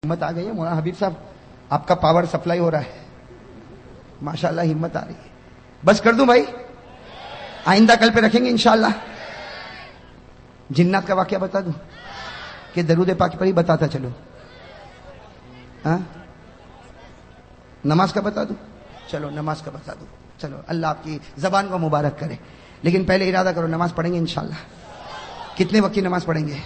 ہمت آ گئی ہے مولانا حبیب صاحب, آپ کا پاور سپلائی ہو رہا ہے ماشاءاللہ, ہمت آ رہی ہے. بس کر دوں بھائی, آئندہ کل پہ رکھیں گے انشاءاللہ. جنات کا واقعہ بتا دوں کہ درود پاک پر ہی بتاتا چلو؟ ہاں, نماز کا بتا دوں؟ چلو نماز کا بتا دوں. چلو اللہ آپ کی زبان کو مبارک کرے. لیکن پہلے ارادہ کرو, نماز پڑھیں گے انشاءاللہ. کتنے وقت کی نماز پڑھیں گے؟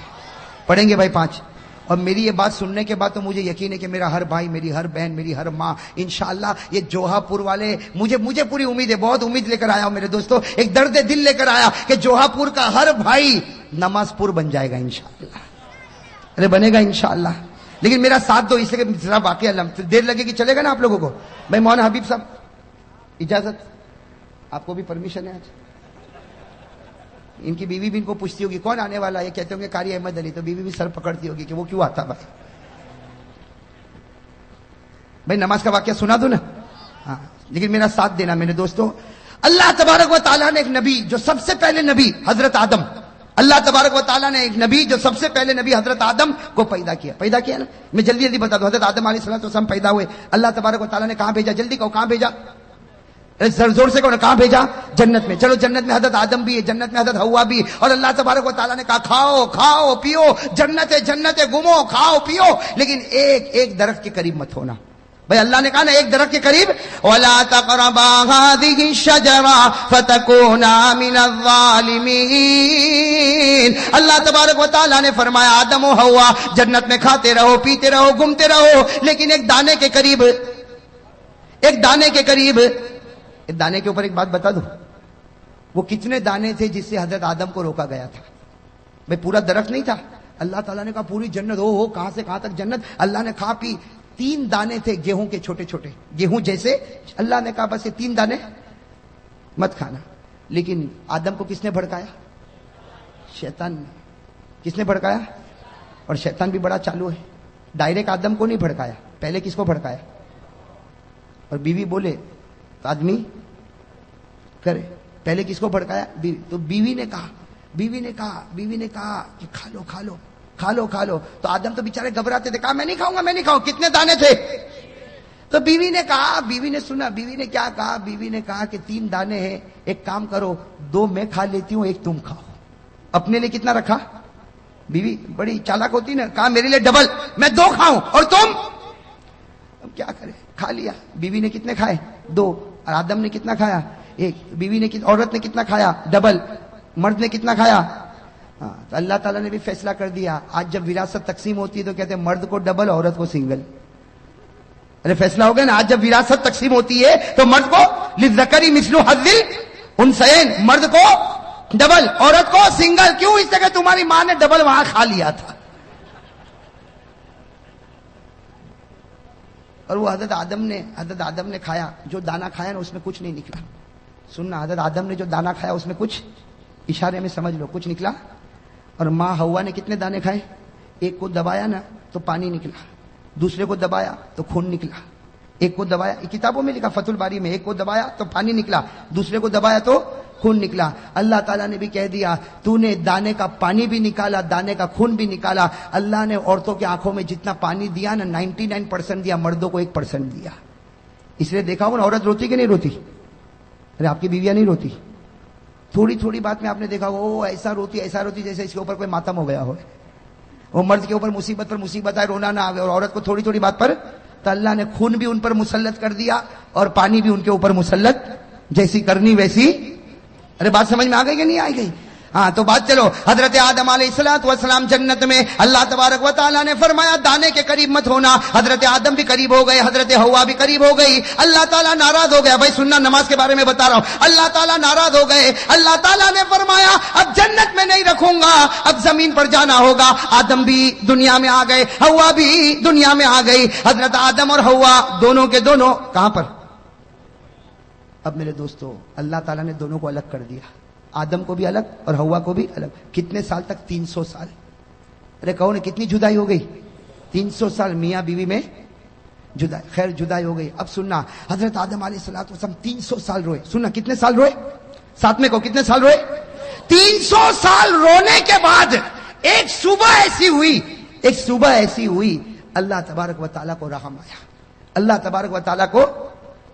پڑھیں گے بھائی 5. اور میری یہ بات سننے کے بعد تو مجھے یقین ہے کہ میرا ہر بھائی, میری ہر بہن, میری ہر ماں انشاءاللہ یہ جوہا پور والے, مجھے پوری امید ہے, بہت امید لے کر آیا ہوں میرے دوستوں, ایک درد دل لے کر آیا کہ جوہا پور کا ہر بھائی نماز پور بن جائے گا انشاءاللہ. ارے بنے گا انشاءاللہ. لیکن میرا ساتھ دو, اس لیے کہ ذرا واقعہ دیر لگے گی, چلے گا نا آپ لوگوں کو؟ بھائی مولانا حبیب صاحب اجازت, آپ کو بھی پرمیشن ہے آج؟ ان کی بیوی بھی ان کو پوچھتی ہوگی کون آنے والا ہے, کہتے ہوں گے قاری احمد علی, تو بیوی بھی سر پکڑتی ہوگی کہ وہ کیوں آتا بھائی. بھائی نماز کا واقعہ سنا دو نا. ہاں لیکن میرا ساتھ دینا میرے دوستوں. اللہ تبارک و تعالیٰ نے ایک نبی, جو سب سے پہلے نبی حضرت آدم, اللہ تبارک و تعالیٰ نے ایک نبی, جو سب سے پہلے نبی حضرت آدم کو پیدا کیا نا. میں جلدی بتا دوں, حضرت آدم علیہ السلام پیدا ہوئے, اللہ تبارک و تعالیٰ نے کہاں بھیجا؟ جلدی کہو کہاں بھیجا, زور سے کہو, کہاں بھیجا؟ جنت میں. چلو جنت میں حضرت آدم بھی ہے, جنت میں حضرت حوا بھی, اور اللہ تبارک و تعالیٰ نے کہا کھاؤ کھاؤ پیو, جنت گھومو کھاؤ پیو, لیکن ایک درخت کے قریب مت ہونا. بھائی اللہ نے کہا نا ایک درخت کے قریب, وَلَا تَقْرَبَا هَٰذِهِ الشَّجَرَةَ فَتَكُونَا مِنَ الظَّالِمِينَ. اللہ تبارک و تعالیٰ نے فرمایا آدم و حوا جنت میں کھاتے رہو, پیتے رہو, گھومتے رہو, لیکن ایک دانے کے قریب, ایک دانے کے اوپر ایک بات بتا دوں, وہ کتنے دانے تھے جس سے حضرت آدم کو روکا گیا تھا؟ بھئی پورا درخت نہیں تھا. اللہ تعالیٰ نے کہا پوری جنت, ہو کہاں سے کہاں تک جنت. اللہ نے کھا پی. 3 دانے تھے گیہوں کے, چھوٹے چھوٹے گیہوں جیسے. اللہ نے کہا بس یہ 3 دانے مت کھانا. لیکن آدم کو کس نے بھڑکایا؟ شیطان نے. کس نے بھڑکایا؟ اور شیطان بھی بڑا چالو ہے, ڈائریکٹ آدم کو نہیں بھڑکایا, پہلے کس کو بھڑکایا؟ اور بیوی بولے تو آدمی کرے. پہلے کس کو بھڑکایا؟ بیوی. تو بیوی نے کہا کہ کھا لو. تو آدم تو بیچارے گھبراتے تھے, کہا میں نہیں کھاؤں. کتنے دانے تھے؟ تو بیوی نے سنا, بیوی نے کیا کہا؟ بیوی نے کہا کہ 3 دانے ہیں, ایک کام کرو 2 میں کھا لیتی ہوں, ایک تم کھاؤ. اپنے لیے کتنا رکھا؟ بیوی بڑی چالاک ہوتی نا, کہا میرے لیے ڈبل, میں 2 کھاؤں اور تم. اب کیا کرے, کھا لیا. بیوی نے کتنے کھائے؟ 2. اور آدم نے کتنا کھایا؟ 1. بیوی نے, عورت نے کتنا کھایا؟ ڈبل. مرد نے کتنا کھایا؟ ہاں. تو اللہ تعالیٰ نے بھی فیصلہ کر دیا, آج جب وراثت تقسیم ہوتی ہے تو کہتے ہیں مرد کو ڈبل, عورت کو سنگل. ارے فیصلہ ہو گیا نا, آج جب وراثت تقسیم ہوتی ہے تو مرد کو للذکر مثل حظ الانثیین, مرد کو ڈبل, عورت کو سنگل. کیوں؟ اس لیے کہ تمہاری ماں نے ڈبل وہاں کھا لیا تھا. اور وہ حضرت آدم نے کھایا, جو دانا کھایا نا اس میں کچھ نہیں نکلا. سننا, حضرت آدم نے جو دانا کھایا اس میں کچھ, اشارے میں سمجھ لو, کچھ نکلا. اور ماں حوا نے کتنے دانے کھائے؟ ایک کو دبایا نا تو پانی نکلا, دوسرے کو دبایا تو خون نکلا. ایک کو دبایا, کتابوں میں لکھا فتح الباری میں, ایک کو دبایا تو پانی نکلا, دوسرے کو دبایا تو خون نکلا. اللہ تعالیٰ نے بھی کہہ دیا تو نے دانے کا پانی بھی نکالا, دانے کا خون بھی نکالا. اللہ نے عورتوں کی آنکھوں میں جتنا پانی دیا نا 99% دیا, مردوں کو 1% دیا. اس لیے دیکھا ہو نا عورت روتی کہ نہیں روتی؟ ارے آپ کی بیویاں نہیں روتی؟ تھوڑی بات میں آپ نے دیکھا وہ ایسا روتی جیسے اس کے اوپر کوئی ماتم ہو گیا ہو. وہ مرد کے اوپر مصیبت پر مصیبت آئے رونا نہ آئے, اور عورت کو تھوڑی بات پر, تو اللہ نے خون بھی ان پر مسلط کر دیا اور پانی بھی ان کے اوپر مسلط, جیسی کرنی ویسی. ارے بات سمجھ میں آ گئی کہ نہیں آئی گئی؟ ہاں تو بات چلو. حضرت آدم علیہ السلام جنت میں, اللہ تبارک و تعالیٰ نے فرمایا دانے کے قریب مت ہونا. حضرت آدم بھی قریب ہو گئے, حضرت حوا بھی قریب ہو گئی. اللہ تعالیٰ ناراض ہو گیا. بھائی سننا, نماز کے بارے میں بتا رہا ہوں. اللہ تعالیٰ ناراض ہو گئے. اللہ تعالیٰ نے فرمایا اب جنت میں نہیں رکھوں گا, اب زمین پر جانا ہوگا. آدم بھی دنیا میں آ گئے, حوا بھی دنیا میں آ گئی. حضرت آدم اور حوا دونوں کے دونوں کہاں پر؟ اب میرے دوستو, اللہ تعالیٰ نے دونوں کو الگ کر دیا, آدم کو بھی الگ اور حوا کو بھی الگ. کتنے سال تک؟ 300 سال. ارے کہو نا کتنی جدائی ہو گئی؟ 300 سال میاں بیوی میں جدائی. خیر جدائی ہو گئی. اب سننا, حضرت آدم علیہ السلام 300 سال روئے. سننا کتنے سال روئے؟ ساتھ میں کو کتنے سال روئے؟ 300 سال رونے کے بعد ایک صبح ایسی ہوئی اللہ تبارک و تعالیٰ کو رحم آیا. اللہ تبارک و تعالیٰ کو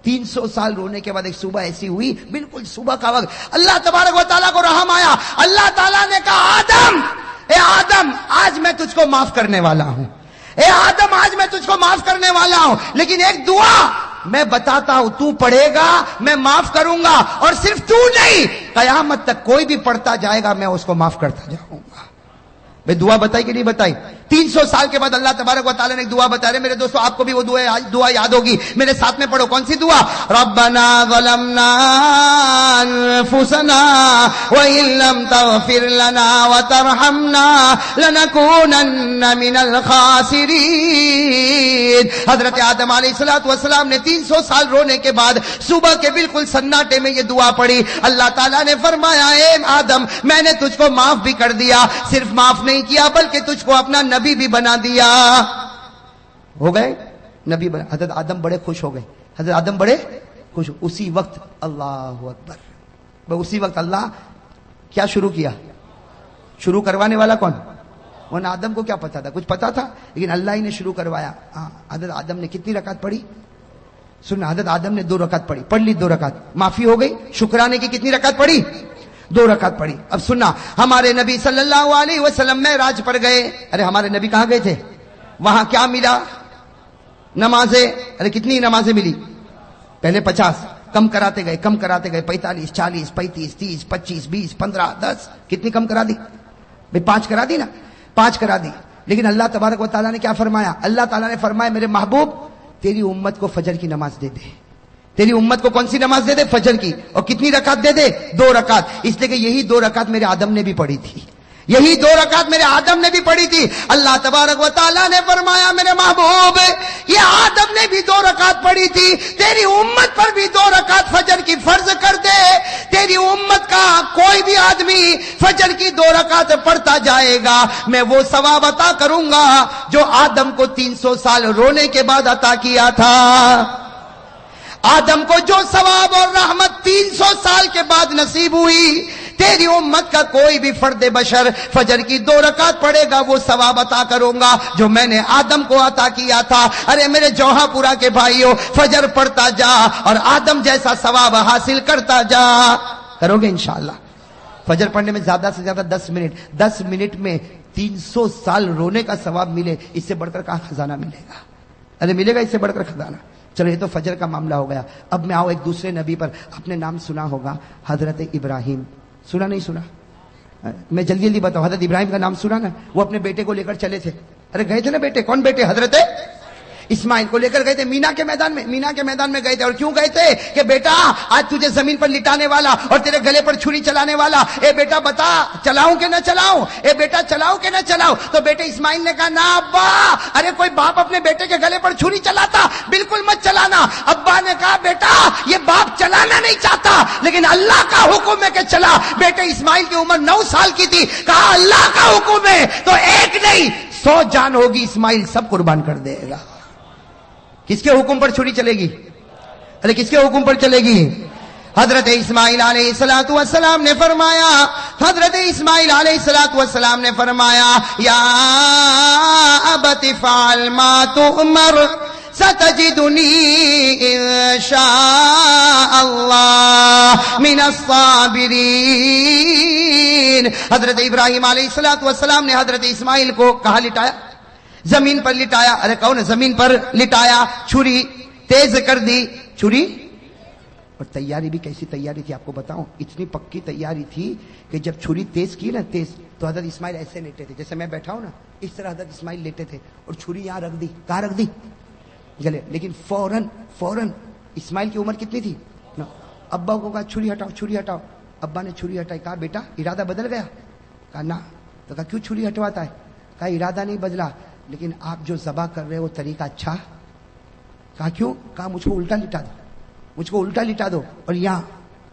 300 سال رونے کے بعد ایک صبح ایسی ہوئی, بالکل صبح کا وقت, اللہ تبارک و تعالیٰ کو رحم آیا. اللہ تعالیٰ نے کہا آدم, اے آدم آج میں تجھ کو معاف کرنے والا ہوں, اے آدم آج میں تجھ کو معاف کرنے والا ہوں, لیکن ایک دعا میں بتاتا ہوں, تو پڑھے گا میں معاف کروں گا, اور صرف تو نہیں, قیامت تک کوئی بھی پڑھتا جائے گا میں اس کو معاف کرتا جاؤں گا. میں دعا بتائی کہ نہیں بتائی؟ 300 سال کے بعد اللہ تبارک و تعالیٰ نے ایک دعا بتا رہے. میرے دوستو آپ کو بھی وہ دعا یاد ہوگی, میرے ساتھ میں پڑھو. کون سی دعا؟ ربنا ظلمنا انفسنا وان لم تغفر لنا وترحمنا لنكونن من الخاسرین. حضرت آدم علیہ السلام نے 300 سال رونے کے بعد صبح کے بالکل سناٹے میں یہ دعا پڑھی. اللہ تعالیٰ نے فرمایا اے آدم میں نے تجھ کو معاف بھی کر دیا, صرف معاف نہیں کیا بلکہ تجھ کو اپنا نبی بھی بنا دیا. ہو گئے نبی بنا. حضرت آدم بڑے خوش ہو گئے, حضرت آدم بڑے خوش. اسی وقت اللہ اکبر, اسی وقت اللہ کیا شروع کیا؟ شروع کروانے والا کون؟ وہ آدم کو کیا پتا تھا؟ کچھ پتا تھا, لیکن اللہ ہی نے شروع کروایا. حضرت آدم نے کتنی رکعت پڑھی؟ سننا, حضرت آدم نے 2 رکعت پڑھی, پڑھ لی 2 رکعت, معافی ہو گئی. شکرانے کی کتنی رکعت پڑھی؟ 2 رکعت پڑھی. اب سننا, ہمارے نبی صلی اللہ علیہ وسلم معراج پر گئے. ارے ہمارے نبی کہاں گئے تھے؟ وہاں کیا ملا؟ نمازیں. ارے کتنی نمازیں ملی؟ پہلے 50, کم کراتے گئے 45, 40, 35, 30, 25, 20, 15, 10. کتنی کم کرا دی بھئی؟ 5 کرا دی نا, 5 کرا دی. لیکن اللہ تبارک و تعالیٰ نے کیا فرمایا؟ اللہ تعالیٰ نے فرمایا میرے محبوب تیری امت کو فجر کی نماز دے دے. تیری امت کو کون سی نماز دے دے؟ فجر کی. اور کتنی رکعت دے دے؟ 2 رکعت. اس لیے کہ یہی 2 رکعت میرے آدم نے بھی پڑھی تھی, یہی 2 رکعت میرے آدم نے بھی پڑھی تھی. اللہ تبارک و تعالیٰ نے فرمایا میرے محبوب یہ آدم نے بھی 2 رکعت پڑھی تھی, تیری امت پر بھی 2 رکعت فجر کی فرض کر دے. تیری امت کا کوئی بھی آدمی فجر کی 2 رکعت پڑھتا جائے گا, میں وہ ثواب عطا کروں گا جو آدم کو 300 سال رونے کے بعد عطا کیا تھا. آدم کو جو ثواب اور رحمت 300 سال کے بعد نصیب ہوئی, تیری امت کا کوئی بھی فرد بشر فجر کی 2 رکعت پڑھے گا وہ ثواب عطا کروں گا جو میں نے آدم کو عطا کیا تھا. ارے میرے جوہا پورا کے بھائیوں, فجر پڑھتا جا اور آدم جیسا ثواب حاصل کرتا جا. کرو گے انشاءاللہ؟ فجر پڑھنے میں زیادہ سے زیادہ 10 منٹ میں 300 سال رونے کا ثواب ملے, اس سے بڑھ کر کہاں خزانہ ملے گا؟ ارے ملے گا اس سے بڑھ کر خزانہ؟ چلو یہ تو فجر کا معاملہ ہو گیا. اب میں آؤ ایک دوسرے نبی پر. اپنے نام سنا ہوگا حضرت ابراہیم, سنا نہیں سنا؟ میں جلدی جلدی بتاؤں. حضرت ابراہیم کا نام سنا نا؟ وہ اپنے بیٹے کو لے کر چلے تھے. ارے گئے تھے نا بیٹے, کون بیٹے؟ حضرت اسماعیل کو لے کر گئے تھے مینا کے میدان میں گئے تھے. اور کیوں گئے تھے؟ کہ بیٹا آج تجھے زمین پر لٹانے والا اور تیرے گلے پر چھری چلانے والا, اے بیٹا بتا چلاؤں کہ نہ چلاؤں, اے بیٹا چلاؤں کہ نہ چلاؤں. تو بیٹے اسماعیل نے کہا نا ابا. ارے کوئی باپ اپنے بیٹے کے گلے پر چھری چلاتا؟ بالکل مت چلانا. ابا نے کہا بیٹا یہ باپ چلانا نہیں چاہتا لیکن اللہ کا حکم ہے کہ چلا. بیٹے اسماعیل کی عمر 9 سال کی تھی. کہا اللہ کا حکم ہے تو ایک نہیں 100 جان ہوگی, اسماعیل سب قربان کر دے گا. کس کے حکم پر چھری چلے گی؟ ارے کس کے حکم پر چلے گی؟ حضرت اسماعیل علیہ السلام نے فرمایا, حضرت اسماعیل علیہ السلام نے فرمایا یا ابت فعل ما تؤمر ستجدنی انشاء اللہ من الصابرین. حضرت ابراہیم علیہ السلام نے حضرت اسماعیل کو کہاں لٹایا؟ زمین پر لٹایا. ارے کون؟ زمین پر لٹایا, چھری تیز کر دی. چھری اور تیاری بھی کیسی تیاری تھی آپ کو بتاؤں. اتنی پکی تیاری تھی کہ جب چھری تیز کی نا, تیز, تو حضرت اسماعیل ایسے لیٹے تھے جیسے میں بیٹھا ہوں نا, اس طرح حضرت اسماعیل لیٹے تھے اور چھری یہاں رکھ دی. کہاں رکھ دی؟ گلے. لیکن فوراً اسماعیل کی عمر کتنی تھی؟ ابا کو کہا چھری ہٹاؤ. ابا نے چھری ہٹائی. کہا بیٹا ارادہ بدل گیا؟ کہا نا. تو کہا کیوں چھری ہٹواتا ہے؟ کہا ارادہ نہیں بدلا لیکن آپ جو ذبح کر رہے وہ طریقہ اچھا. کہا کیوں؟ کہا مجھ کو الٹا لٹا دو اور یہاں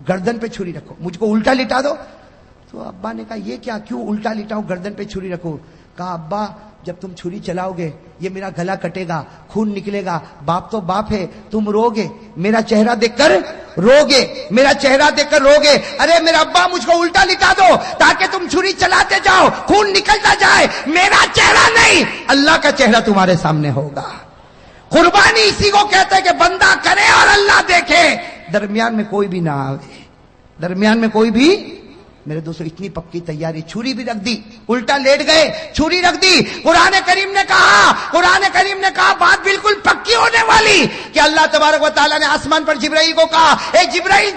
گردن پہ چھری رکھو. مجھ کو الٹا لٹا دو. تو ابا نے کہا یہ کیا, کیوں الٹا لٹاؤ گردن پہ چھری رکھو؟ کہا ابا جب تم چھری چلاؤ گے یہ میرا گلا کٹے گا, خون نکلے گا, باپ تو باپ ہے, تم روگے, میرا چہرہ دیکھ کر روگے, میرا چہرہ دیکھ کر روگے. ارے میرا ابا مجھ کو الٹا لٹا دو تاکہ تم چھری چلاتے جاؤ, خون نکلتا جائے, میرا چہرہ نہیں, اللہ کا چہرہ تمہارے سامنے ہوگا. قربانی اسی کو کہتے کہ بندہ کرے اور اللہ دیکھے, درمیان میں کوئی بھی نہ آوے, درمیان میں کوئی بھی. میرے دوستو اتنی پکی تیاری, چھری بھی رکھ دی, الٹا لیٹ گئے, چھری رکھ دی. قرآن کریم نے کہا بات بالکل پکی ہونے والی کہ اللہ تبارک و تعالیٰ نے آسمان پر جبرائیل کو کہا, اے جبرائیل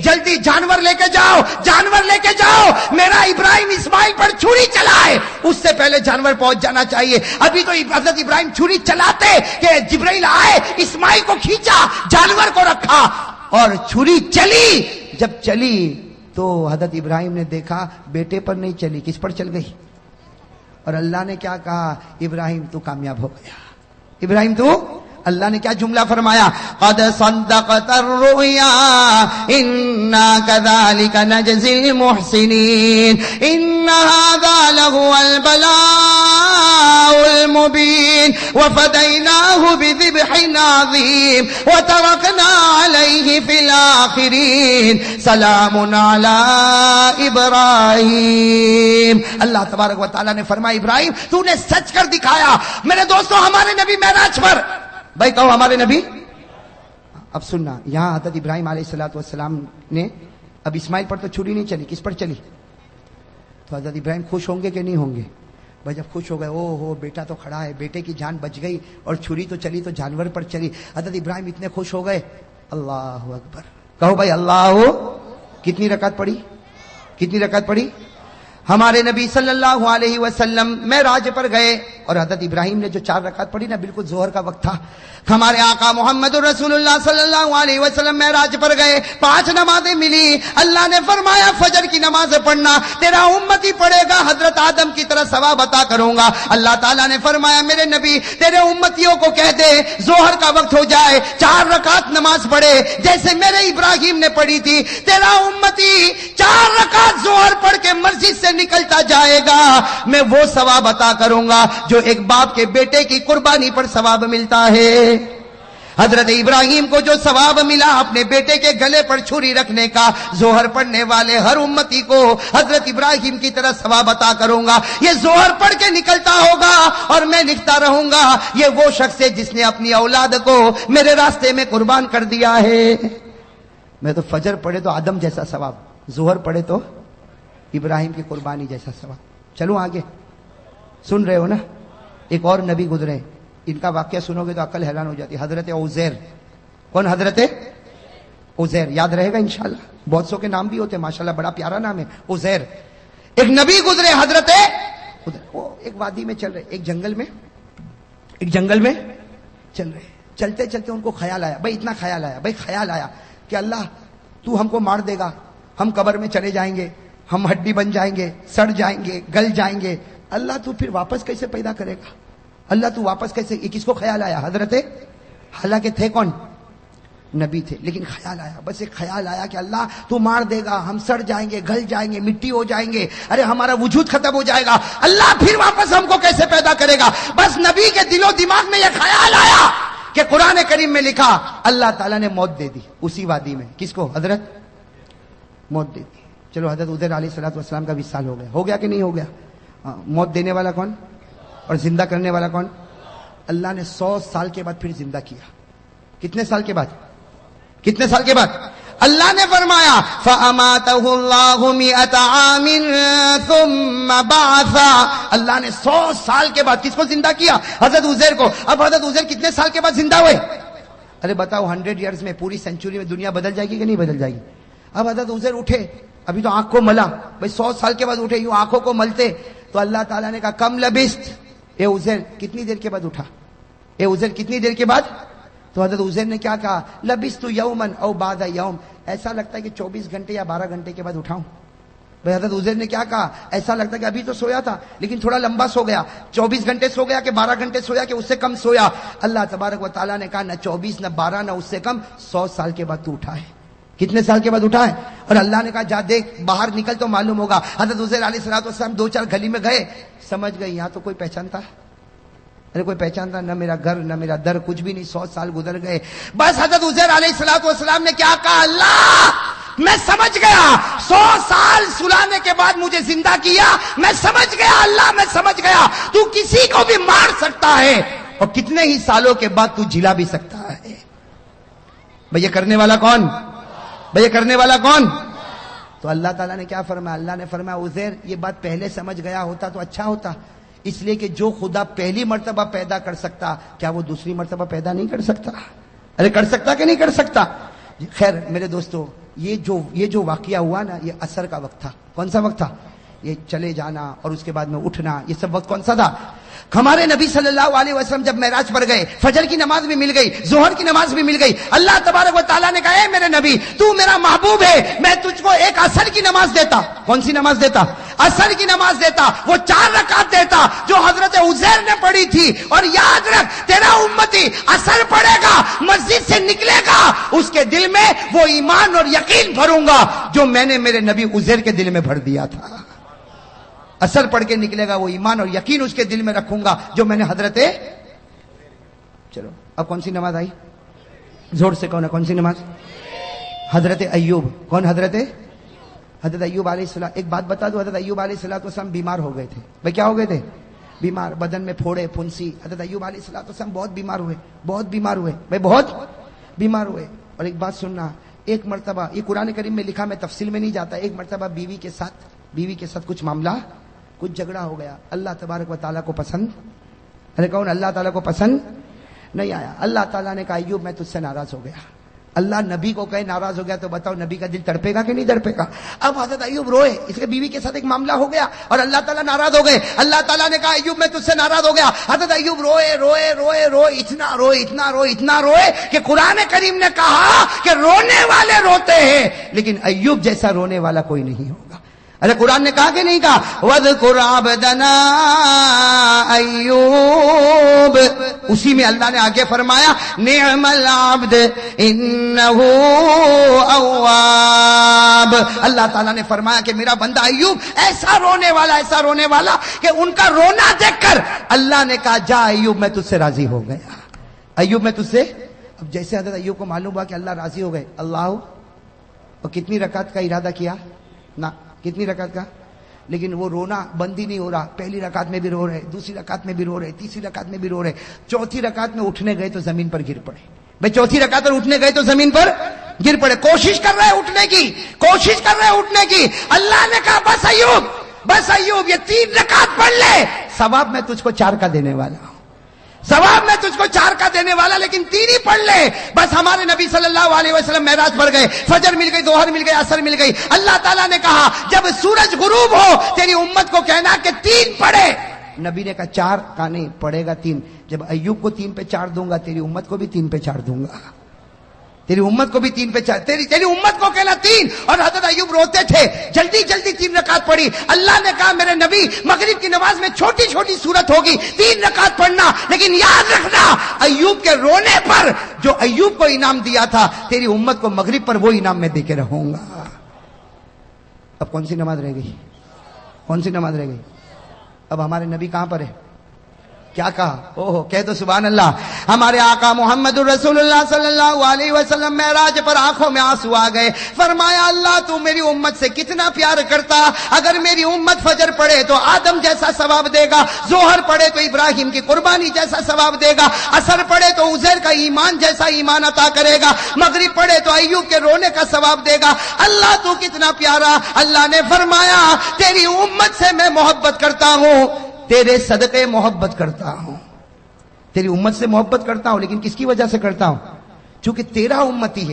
جلدی جانور لے کے جاؤ, میرا ابراہیم اسماعیل پر چھری چلائے. اس سے پہلے جانور پہنچ جانا چاہیے. ابھی تو حضرت ابراہیم چھری چلاتے کہ جبرائیل آئے, اسماعیل کو کھینچا, جانور کو رکھا اور چھری چلی. جب چلی تو حضرت ابراہیم نے دیکھا بیٹے پر نہیں چلی, کس پر چل گئی؟ اور اللہ نے کیا کہا, ابراہیم تو کامیاب ہو گیا. ابراہیم تو, اللہ نے کیا جملہ فرمایا, قد صدقت الرؤيا انا كذلك نجزي المحسنين ان هذا لهو البلاء المبين وفديناه بذبح عظيم وتركنا عليه في الاخرين سلام على ابراہیم. اللہ تبارک و تعالیٰ نے فرمایا ابراہیم تو نے سچ کر دکھایا. میرے دوستو ہمارے نبی معراج پر, بھائی کہو ہمارے نبی. اب سننا, یہاں حضرت ابراہیم علیہ السلام نے, اب اسماعیل پر تو چھری نہیں چلی, کس پر چلی؟ تو حضرت ابراہیم خوش ہوں گے کہ نہیں ہوں گے؟ بھائی جب خوش ہو گئے, او ہو بیٹا تو کھڑا ہے, بیٹے کی جان بچ گئی اور چھری تو چلی تو جانور پر چلی. حضرت ابراہیم اتنے خوش ہو گئے, اللہ اکبر. کہو بھائی اللہ. کتنی رکعت پڑھی؟ ہمارے نبی صلی اللہ علیہ وسلم معراج پر گئے اور حضرت ابراہیم نے جو 4 رکعت پڑھی نا, بالکل ظہر کا وقت تھا. ہمارے آقا محمد رسول اللہ صلی اللہ علیہ وسلم معراج پر گئے, 5 نمازیں ملی. اللہ نے فرمایا فجر کی نماز پڑھنا, تیرا امتی پڑھے گا حضرت آدم کی طرح ثواب عطا کروں گا. اللہ تعالیٰ نے فرمایا میرے نبی تیرے امتیوں کو کہہ دے ظہر کا وقت ہو جائے, 4 رکعت نماز پڑھے جیسے میرے ابراہیم نے پڑھی تھی. تیرا امتی 4 رکعت ظہر پڑھ کے مسجد سے نکلتا جائے گا, میں وہ ثواب عطا کروں گا جو ایک باپ کے بیٹے کی قربانی پر ثواب ملتا ہے. حضرت ابراہیم کو جو ثواب ملا اپنے بیٹے کے گلے پر چھری رکھنے کا, ظہر پڑھنے والے ہر امتی کو حضرت ابراہیم کی طرح ثواب عطا کروں گا. یہ ظہر پڑھ کے نکلتا ہوگا اور میں لکھتا رہوں گا یہ وہ شخص ہے جس نے اپنی اولاد کو میرے راستے میں قربان کر دیا ہے. میں تو فجر پڑھے تو آدم جیسا ثواب, ظہر پڑھے تو ابراہیم کی قربانی جیسا ثواب. چلو آگے, سن رہے ہو نا. ایک اور نبی گزرے, ان کا واقعہ سنو گے تو عقل حیران ہو جاتی. حضرت عزیر. کون؟ حضرت عزیر. یاد رہے گا انشاءاللہ, بہت سو کے نام بھی ہوتے ہیں ماشاءاللہ, بڑا پیارا نام ہے عزیر. ایک نبی گزرے حضرت, وہ ایک وادی میں چل رہے, ایک جنگل میں چل رہے. چلتے چلتے ان کو خیال آیا, اتنا خیال آیا کہ اللہ تو ہم کو مار دے گا, ہم قبر میں چلے جائیں گے, ہم ہڈی بن جائیں گے, سڑ جائیں گے, گل جائیں گے. اللہ تو پھر واپس کیسے پیدا کرے گا, اللہ تو واپس کیسے. یہ کس کو خیال آیا؟ حضرت, حالانکہ تھے کون؟ نبی تھے, لیکن خیال آیا, بس ایک خیال آیا کہ اللہ تو مار دے گا, ہم سڑ جائیں گے, گل جائیں گے, مٹی ہو جائیں گے, ارے ہمارا وجود ختم ہو جائے گا, اللہ پھر واپس ہم کو کیسے پیدا کرے گا. بس نبی کے دل و دماغ میں یہ خیال آیا کہ قرآن کریم میں لکھا اللہ تعالیٰ نے موت دے دی اسی وادی میں. کس کو؟ حضرت, موت دے دی. چلو حضرت عزیر علیہ السلام کا 20 سال ہو گیا کہ نہیں ہو گیا؟ موت دینے والا کون اور زندہ کرنے والا کون؟ اللہ نے 100 سال کے بعد پھر زندہ کیا. کتنے سال کے بعد؟ اللہ نے فرمایا فَأَمَاتَهُ اللَّهُ مِئَةَ عَامٍ ثُمَّ بَعَثَ. اللہ نے 100 سال کے بعد کس کو زندہ کیا؟ حضرت عزیر کو. اب حضرت عزیر کتنے سال کے بعد زندہ ہوئے؟ ارے بتاؤ, 100 ایئرز میں, پوری سینچری میں دنیا بدل جائے گی کہ نہیں بدل جائے گی؟ اب حضرت عزیر اٹھے, ابھی تو آنکھ کو ملا, 100 سال کے بعد اٹھے, یوں آنکھوں کو ملتے تو اللہ تعالیٰ نے کہا کم لبست. اے عزیر کتنی دیر کے بعد اٹھا؟ کتنی دیر کے بعد؟ تو حضرت عزیر نے کیا کہا؟ لبست یومن او بعد یوم. ایسا لگتا ہے کہ 24 گھنٹے یا 12 گھنٹے کے بعد اٹھاؤں. بھائی حضرت عزیر نے کیا کہا؟ ایسا لگتا ہے کہ ابھی تو سویا تھا لیکن تھوڑا لمبا سو گیا, 24 گھنٹے سو گیا کہ 12 گھنٹے سویا کہ اس سے کم سویا. اللہ تبارک و تعالیٰ نے کہا نہ 24 نہ 12 نہ اس سے کم, 100 سال کے بعد تو اٹھا ہے. کتنے سال کے بعد اٹھا ہے؟ اور اللہ نے کہا جا دیکھ, باہر نکل تو معلوم ہوگا. حضرت عزیر علیہ السلام 2-4 گلی میں گئے, سمجھ گئے یہاں تو کوئی پہچانتا ہے. ارے کوئی پہچانتا نہ میرا گھر نہ میرا در، کچھ بھی نہیں. 100 سال گزر گئے. بس حضرت عزیر علیہ الصلوۃ والسلام نے کیا کہا؟ اللہ میں سمجھ گیا، 100 سال سلانے کے بعد مجھے زندہ کیا، میں سمجھ گیا اللہ، میں سمجھ گیا تو کسی کو بھی مار سکتا ہے اور کتنے ہی سالوں کے بعد تو جلا بھی سکتا ہے. بھئی یہ کرنے والا کون؟ بھئی یہ کرنے والا کون؟ تو اللہ تعالیٰ نے کیا فرمایا؟ اللہ نے فرمایا عزیر یہ بات پہلے سمجھ گیا ہوتا تو اچھا ہوتا، اس لیے کہ جو خدا پہلی مرتبہ پیدا کر سکتا کیا وہ دوسری مرتبہ پیدا نہیں کر سکتا؟ ارے کر سکتا کہ نہیں کر سکتا؟ خیر میرے دوستو، یہ جو واقعہ ہوا نا، یہ عصر کا وقت تھا. کون سا وقت تھا؟ یہ چلے جانا اور اس کے بعد میں اٹھنا، یہ سب وقت کون سا تھا؟ ہمارے نبی صلی اللہ علیہ وسلم جب معراج پر گئے، فجر کی نماز بھی مل گئی، ظہر کی نماز بھی مل گئی. اللہ تبارک و تعالیٰ نے کہا اے میرے نبی تو میرا محبوب ہے، میں تجھ کو ایک عصر کی نماز دیتا. کون سی نماز دیتا؟ عصر کی نماز دیتا. وہ 4 رکعت دیتا جو حضرت عزیر نے پڑھی تھی. اور یاد رکھ تیرا امتی عصر پڑھے گا، مسجد سے نکلے گا، اس کے دل میں وہ ایمان اور یقین بھروں گا جو میں نے میرے نبی عزیر کے دل میں بھر دیا تھا. عصر پڑھ کے نکلے گا، وہ ایمان اور یقین اس کے دل میں رکھوں گا جو میں نے حضرت. چلو اب کون سی نماز آئی؟ زور سے کون ہے؟ کون سی نماز؟ حضرت ایوب. کون؟ حضرت ایوب علیہ السلام. ایک بات بتا دو، حضرت ایوب علیہ السلام بیمار ہو گئے تھے. بھائی کیا ہو گئے تھے؟ بیمار، بدن میں پھوڑے پھنسی. حضرت ایوب علیہ السلام بہت بیمار ہوئے، بہت بیمار ہوئے بھائی، بہت بیمار ہوئے. اور ایک بات سننا، ایک مرتبہ یہ قرآن کریم میں لکھا، میں تفصیل میں نہیں جاتا، ایک مرتبہ بیوی کے ساتھ کچھ معاملہ، کچھ جھگڑا ہو گیا. اللہ تبارک و تعالیٰ کو پسند، ارے کون؟ اللہ تعالیٰ کو پسند نہیں آیا. اللہ تعالیٰ نے کہا ایوب میں تجھ سے ناراض ہو گیا. اللہ نبی کو کہے ناراض ہو گیا تو بتاؤ نبی کا دل تڑپے گا کہ نہیں تڑپے گا؟ اب حضرت ایوب روئے، اس کے بیوی کے ساتھ ایک معاملہ ہو گیا اور اللہ تعالیٰ ناراض ہو گئے. اللہ تعالیٰ نے کہا ایوب میں تجھ سے ناراض ہو گیا. حضرت ایوب روئے، اتنا روئے کہ قرآن کریم نے کہا کہ رونے والے روتے ہیں لیکن ایوب جیسا رونے والا کوئی نہیں ہوگا. ارے قرآن نے کہا کہ نہیں کہا؟ وَاذْكُرْ عَبْدَنَا ایوب. اسی میں اللہ نے آگے فرمایا نعم العبد انہ اواب. اللہ تعالیٰ نے فرمایا کہ میرا بندہ ایوب ایسا رونے والا کہ ان کا رونا دیکھ کر اللہ نے کہا جا ایوب میں تجھ سے راضی ہو گیا. ایوب میں تجھ سے. اب جیسے حضرت ایوب کو معلوم ہوا کہ اللہ راضی ہو گئے، اللہ اور کتنی رکعت کا ارادہ کیا نا، کتنی رکعت کا، لیکن وہ رونا بند ہی نہیں ہو رہا. پہلی رکعت میں بھی رو رہے، دوسری رکعت میں بھی رو رہے، تیسری رکعت میں بھی رو رہے، چوتھی رکعت میں اٹھنے گئے تو زمین پر گر پڑے. بھائی چوتھی رکعت پر اٹھنے گئے تو زمین پر گر پڑے. کوشش کر رہے اٹھنے کی. اللہ نے کہا بس ایوب یہ 3 رکعت پڑھ لے، ثواب میں تجھ کو 4 کا دینے والا ہوں، لیکن 3 ہی پڑھ لے. بس ہمارے نبی صلی اللہ علیہ وسلم معراج پر گئے، فجر مل گئی، ظہر مل گئی، عصر مل گئی. اللہ تعالیٰ نے کہا جب سورج غروب ہو تیری امت کو کہنا کہ 3 پڑھے. نبی نے کہا 4 کا نہیں پڑھے گا 3. جب ایوب کو 3 پہ 4 دوں گا تیری امت کو بھی 3 پہ 4 دوں گا، تیری امت کو بھی 3 پہ 4، تیری امت کو کہنا 3. اور حضرت ایوب روتے تھے، جلدی 3 رکعت پڑھی. اللہ نے کہا میرے نبی مغرب کی نماز میں چھوٹی صورت ہوگی، 3 رکعت پڑھنا، لیکن یاد رکھنا ایوب کے رونے پر جو ایوب کو انعام دیا تھا تیری امت کو مغرب پر وہ انعام میں دے کے رہوں گا. اب کون سی نماز رہ گئی؟ اب ہمارے نبی کہاں پر ہے؟ کیا کہا؟ کہہ دو سبحان اللہ. ہمارے آقا محمد الرسول اللہ صلی اللہ علیہ وسلم معراج پر آنکھوں میں آنسو آ گئے. فرمایا اللہ تو میری امت سے کتنا پیار کرتا، اگر میری امت فجر پڑھے تو آدم جیسا ثواب دے گا، ظہر پڑھے تو ابراہیم کی قربانی جیسا ثواب دے گا، عصر پڑھے تو عزیر کا ایمان جیسا ایمان عطا کرے گا، مغرب پڑھے تو ایوب کے رونے کا ثواب دے گا. اللہ تو کتنا پیارا. اللہ نے فرمایا تیری امت سے میں محبت کرتا ہوں، تیرے صدقے محبت کرتا ہوں، تیری امت سے محبت کرتا ہوں، لیکن کس کی وجہ سے کرتا ہوں؟ چونکہ تیرا امتی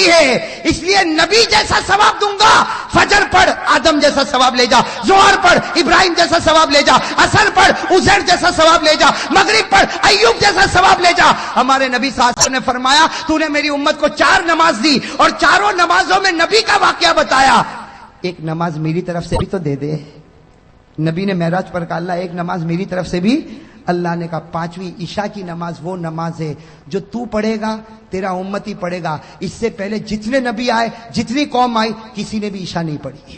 ہے، اس لیے نبی جیسا ثواب دوں گا. فجر پڑھ آدم جیسا ثواب لے جا، ظہر پڑھ ابراہیم جیسا ثواب لے جا، عصر پڑھ عزیر جیسا ثواب لے جا، مغرب پڑھ ایوب جیسا ثواب لے جا. ہمارے نبی صلی اللہ علیہ وسلم نے فرمایا تو نے میری امت کو 4 نماز دی اور 4 نمازوں میں نبی کا واقعہ بتایا. ایک نماز میری طرف سے بھی تو دے دے. نبی نے معراج پر کہا اللہ ایک نماز میری طرف سے بھی. اللہ نے کہا 5ویں عشاء کی نماز وہ نماز ہے جو تو پڑھے گا، تیرا امتی پڑھے گا. اس سے پہلے جتنے نبی آئے، جتنی قوم آئی، کسی نے بھی عشاء نہیں پڑھی ہے.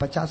50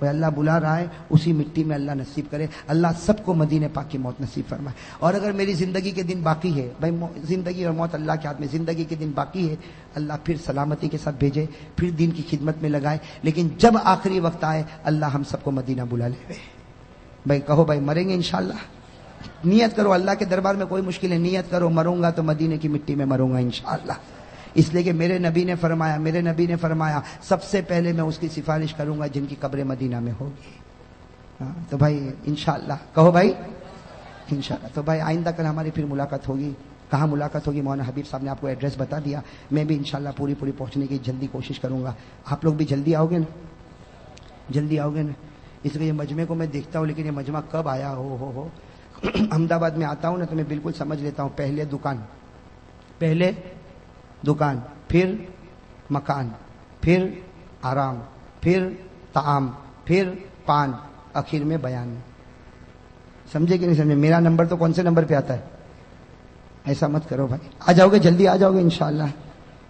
وہ اللہ بلا رہا ہے، اسی مٹی میں اللہ نصیب کرے. اللہ سب کو مدینہ پاک کی موت نصیب فرمائے. اور اگر میری زندگی کے دن باقی ہے، بھائی زندگی اور موت اللہ کے ہاتھ میں، زندگی کے دن باقی ہے، اللہ پھر سلامتی کے ساتھ بھیجے، پھر دین کی خدمت میں لگائے. لیکن جب آخری وقت آئے اللہ ہم سب کو مدینہ بلا لے. بھائی کہو بھائی مریں گے انشاءاللہ. نیت کرو، اللہ کے دربار میں کوئی مشکل ہے، نیت کرو مروں گا تو مدینے کی مٹی میں مروں گا انشاءاللہ. اس لیے کہ میرے نبی نے فرمایا سب سے پہلے میں اس کی سفارش کروں گا جن کی قبر مدینہ میں ہوگی. تو بھائی انشاءاللہ کہو بھائی انشاءاللہ. تو بھائی آئندہ کل ہماری پھر ملاقات ہوگی. کہاں ملاقات ہوگی؟ مولانا حبیب صاحب نے آپ کو ایڈریس بتا دیا. میں بھی انشاءاللہ پوری پہنچنے کی جلدی کوشش کروں گا. آپ لوگ بھی جلدی آؤ گے نا؟ جلدی آؤ گے نا؟ اس لیے یہ مجمع کو میں دیکھتا ہوں، لیکن یہ مجمع کب آیا ہو. احمد آباد میں آتا ہوں نا تو میں بالکل سمجھ لیتا ہوں. پہلے دکان، پھر مکان، پھر آرام، پھر طعام، پھر پان، آخر میں بیان. سمجھے کہ نہیں سمجھے؟ میرا نمبر تو کون سے نمبر پہ آتا ہے؟ ایسا مت کرو بھائی. آ جاؤ گے؟ جلدی آ جاؤ گے انشاءاللہ.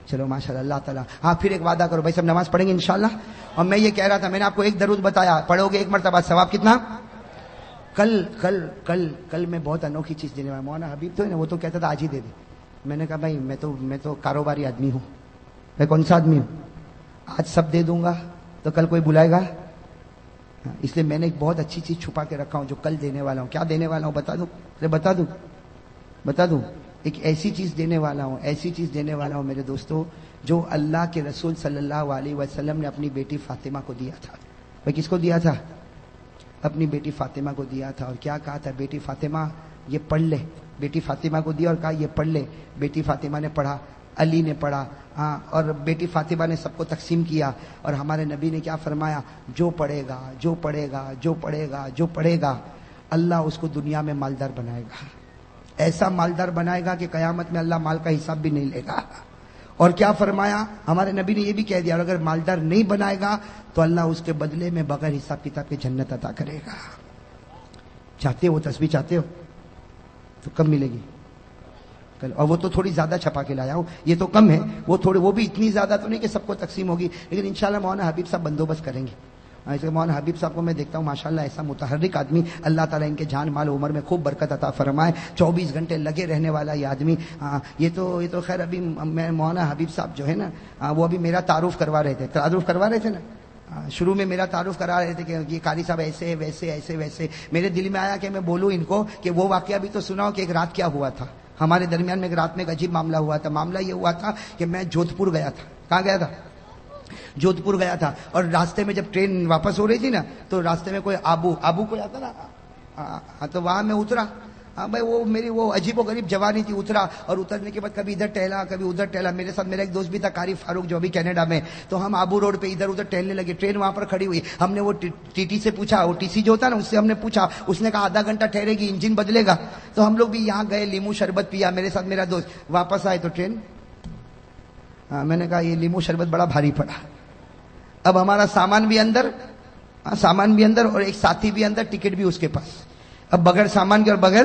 چلو ماشاءاللہ. اللہ تعالیٰ. ہاں پھر ایک وعدہ کرو بھائی، سب نماز پڑھیں گے انشاءاللہ. اور میں یہ کہہ رہا تھا، میں نے آپ کو ایک درود بتایا، پڑھو گے ایک مرتبہ ثواب کتنا؟ کل میں بہت انوکھی چیز دینے والا. مولانا حبیب تو ہے نا، وہ تو کہتا تھا آج ہی دے دے. میں نے کہا بھائی میں تو کاروباری آدمی ہوں. میں کون سا آدمی ہوں؟ آج سب دے دوں گا تو کل کوئی بلائے گا. اس لیے میں نے ایک بہت اچھی چیز چھپا کے رکھا ہوں جو کل دینے والا ہوں. کیا دینے والا ہوں بتا دوں. ایک ایسی چیز دینے والا ہوں میرے دوستو، جو اللہ کے رسول صلی اللہ علیہ وسلم نے اپنی بیٹی فاطمہ کو دیا تھا. بھائی کس کو دیا تھا؟ اپنی بیٹی فاطمہ کو دیا تھا. اور کیا کہا تھا؟ بیٹی فاطمہ یہ پڑھ لے. بیٹی فاطمہ کو دیا اور کہا یہ پڑھ لے. بیٹی فاطمہ نے پڑھا، علی نے پڑھا. ہاں، اور بیٹی فاطمہ نے سب کو تقسیم کیا. اور ہمارے نبی نے کیا فرمایا؟ جو پڑھے گا اللہ اس کو دنیا میں مالدار بنائے گا. ایسا مالدار بنائے گا کہ قیامت میں اللہ مال کا حساب بھی نہیں لے گا. اور کیا فرمایا ہمارے نبی نے؟ یہ بھی کہہ دیا اور اگر مالدار نہیں بنائے گا تو اللہ اس کے بدلے میں بغیر حساب کتاب کے جنت عطا کرے گا. چاہتے ہو وہ تسبیح؟ چاہتے ہو تو کب ملے گی؟ کل. اور وہ تو تھوڑی زیادہ چھپا کے لایا ہوں، یہ تو کم ہے. وہ بھی اتنی زیادہ تو نہیں کہ سب کو تقسیم ہوگی، لیکن انشاءاللہ مولانا حبیب صاحب بندوبست کریں گے. ایسے مولانا حبیب صاحب کو میں دیکھتا ہوں ماشاءاللہ ایسا متحرک آدمی. اللہ تعالیٰ ان کے جان مال عمر میں خوب برکت عطا فرمائے. 24 گھنٹے لگے رہنے والا یہ آدمی. یہ تو خیر ابھی میں مولانا حبیب صاحب جو ہے نا وہ ابھی میرا تعارف کروا رہے تھے نا. شروع میں میرا تعارف کرا رہے تھے کہ یہ قاری صاحب ایسے ویسے. میرے دل میں آیا کہ میں بولوں ان کو کہ وہ واقعہ بھی تو سناؤ کہ ایک رات کیا ہوا تھا ہمارے درمیان میں. ایک رات میں ایک عجیب معاملہ ہوا تھا. معاملہ یہ ہوا تھا کہ میں جودھپور گیا تھا. کہاں گیا تھا؟ جودھپور گیا تھا. اور راستے میں جب ٹرین واپس ہو رہی تھی نا تو راستے میں کوئی آبو کوئی آتا نا، تو وہاں میں اترا. بھائی وہ میری وہ عجیب و غریب جوانی تھی. اترا اور اترنے کے بعد کبھی ادھر ٹہلا کبھی ادھر ٹہلا. میرے ساتھ میرا ایک دوست بھی تھا قاری فاروق جو ابھی کینیڈا میں. تو ہم آبو روڈ پہ ادھر ادھر ٹہلنے لگے. ٹرین وہاں پر کھڑی ہوئی. ہم نے وہ ٹی ٹی سے پوچھا، وہ ٹی سی جو ہوتا نا اس سے ہم نے پوچھا. اس نے کہا آدھا گھنٹہ ٹھہرے گی، انجن بدلے گا. تو ہم لوگ بھی یہاں گئے، لیمو شربت پیا میرے ساتھ میرا دوست. واپس آئے تو ٹرین، میں نے کہا یہ لیمو شربت بڑا بھاری پڑا. اب ہمارا سامان بھی اندر اور ایک ساتھی بھی اندر، ٹکٹ بھی اس کے پاس. اب بغیر سامان کے اور بغیر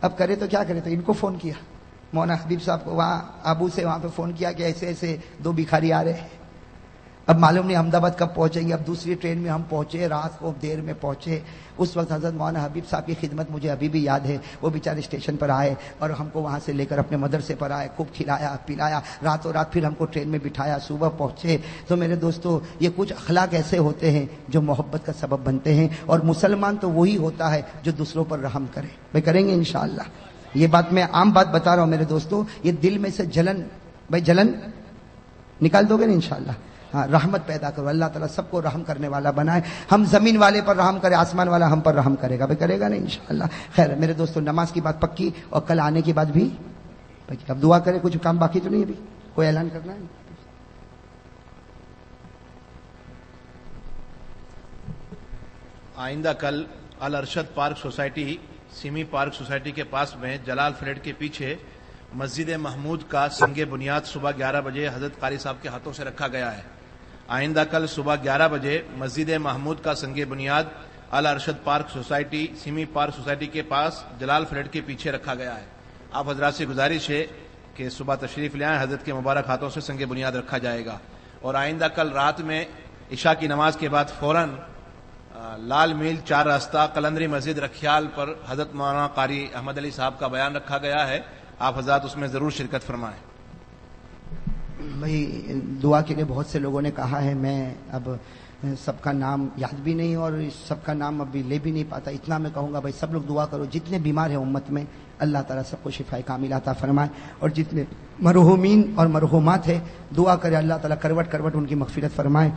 اب کرے تو کیا کرے؟ تو ان کو فون کیا، مولانا حبیب صاحب کو وہاں ابو سے وہاں پہ فون کیا کہ ایسے 2 بھکاری آ رہے ہیں. اب معلوم نہیں احمد آباد کب پہنچیں گے. اب دوسری ٹرین میں ہم پہنچے، رات کو دیر میں پہنچے. اس وقت حضرت مولانا حبیب صاحب کی خدمت مجھے ابھی بھی یاد ہے. وہ بیچارے اسٹیشن پر آئے اور ہم کو وہاں سے لے کر اپنے مدرسے پر آئے. خوب کھلایا پلایا، راتوں رات پھر ہم کو ٹرین میں بٹھایا. صبح پہنچے. تو میرے دوستو یہ کچھ اخلاق ایسے ہوتے ہیں جو محبت کا سبب بنتے ہیں. اور مسلمان تو وہی ہوتا ہے جو دوسروں پر رحم کرے. بھائی کریں گے انشاءاللہ. یہ بات میں عام بات بتا رہا ہوں میرے دوستو. یہ دل میں سے جلن نکال دو گے نا انشاءاللہ. ہاں، رحمت پیدا کرو. اللہ تعالیٰ سب کو رحم کرنے والا بنائے. ہم زمین والے پر رحم کرے، آسمان والا ہم پر رحم کرے گا. بھائی کرے گا نا انشاءاللہ. خیر میرے دوستو نماز کی بات پکی اور کل آنے کی بات بھی پکی. اب دعا کرے. کچھ کام باقی تو نہیں ابھی؟ کوئی اعلان کرنا ہے؟ آئندہ کل Alarshad park society, Simi park society کے پاس میں جلال فلیٹ کے پیچھے مسجد محمود کا سنگ بنیاد صبح 11 بجے حضرت قاری صاحب کے ہاتھوں سے رکھا گیا ہے. آئندہ کل صبح 11 بجے مسجد محمود کا سنگ بنیاد Alarshad park society, Simi park society کے پاس جلال فلیٹ کے پیچھے رکھا گیا ہے. آپ حضرات سے گزارش ہے کہ صبح تشریف لے آئیں. حضرت کے مبارک ہاتھوں سے سنگ بنیاد رکھا جائے گا. اور آئندہ کل رات میں عشاء کی نماز کے بعد فوراً لال میل 4 راستہ قلندری مسجد رکھیال پر حضرت مولانا قاری احمد علی صاحب کا بیان رکھا گیا ہے. آپ حضرات اس میں ضرور شرکت فرمائیں. بھائی دعا کے لیے بہت سے لوگوں نے کہا ہے، میں اب سب کا نام یاد بھی نہیں اور سب کا نام ابھی لے بھی نہیں پاتا. اتنا میں کہوں گا بھائی سب لوگ دعا کرو، جتنے بیمار ہیں امت میں اللہ تعالیٰ سب کو شفا کامل عطا فرمائے، اور جتنے مرحومین اور مرحومات ہیں دعا کرے اللہ تعالیٰ کروٹ کروٹ ان کی مغفرت فرمائے.